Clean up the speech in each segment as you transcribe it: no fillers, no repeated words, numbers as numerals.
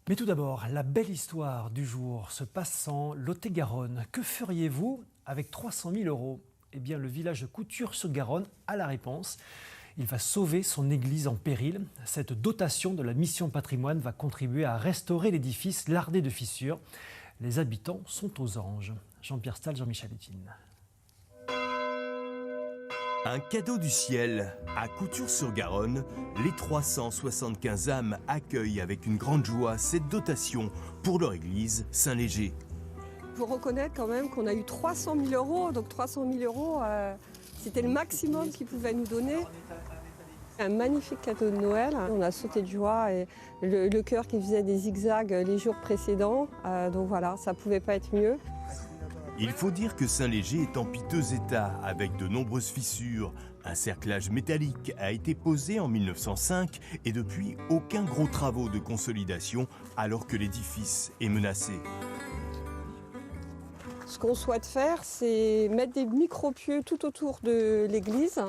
Mais tout d'abord, la belle histoire du jour se passe en Lot-et-Garonne. Que feriez-vous avec 300 000 euros? Eh bien, le village de Couture-sur-Garonne a la réponse. Il va sauver son église en péril. Cette dotation de la mission patrimoine va contribuer à restaurer l'édifice lardé de fissures. Les habitants sont aux anges. Jean-Pierre Stahl, Jean-Michel Etienne. Un cadeau du ciel. À Couture-sur-Garonne, les 375 âmes accueillent avec une grande joie cette dotation pour leur église Saint-Léger. Il faut reconnaître quand même qu'on a eu 300 000 euros. Donc 300 000 euros, c'était le maximum qu'ils pouvaient nous donner. Un magnifique cadeau de Noël. On a sauté de joie et le cœur qui faisait des zigzags les jours précédents. Donc voilà, ça ne pouvait pas être mieux. Il faut dire que Saint-Léger est en piteux état avec de nombreuses fissures. Un cerclage métallique a été posé en 1905 et depuis aucun gros travaux de consolidation alors que l'édifice est menacé. Ce qu'on souhaite faire, c'est mettre des micro-pieux tout autour de l'église.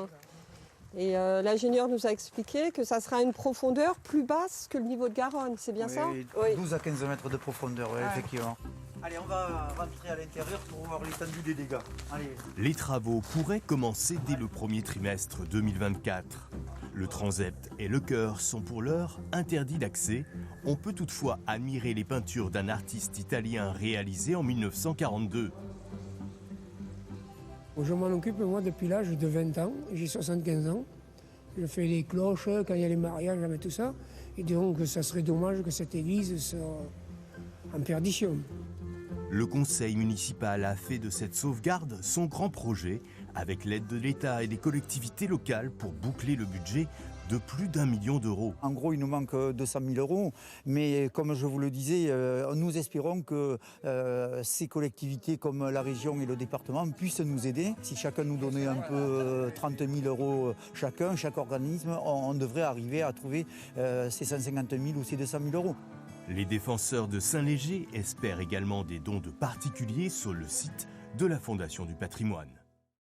Et l'ingénieur nous a expliqué que ça sera à une profondeur plus basse que le niveau de Garonne, c'est bien ça? Oui, 12 à 15 mètres de profondeur, oui, effectivement. Allez, on va rentrer à l'intérieur pour voir l'étendue des dégâts. Allez. Les travaux pourraient commencer dès le premier trimestre 2024. Le transept et le chœur sont pour l'heure interdits d'accès. On peut toutefois admirer les peintures d'un artiste italien réalisées en 1942. Je m'en occupe moi depuis l'âge de 20 ans, j'ai 75 ans. Je fais les cloches quand il y a les mariages, et tout ça. Et donc ça serait dommage que cette église soit en perdition. Le conseil municipal a fait de cette sauvegarde son grand projet avec l'aide de l'État et des collectivités locales pour boucler le budget de plus d'1 million d'euros. En gros, il nous manque 200 000 euros, mais comme je vous le disais, nous espérons que ces collectivités comme la région et le département puissent nous aider. Si chacun nous donnait un peu 30 000 euros chacun, chaque organisme, on devrait arriver à trouver ces 150 000 ou ces 200 000 euros. Les défenseurs de Saint-Léger espèrent également des dons de particuliers sur le site de la Fondation du patrimoine.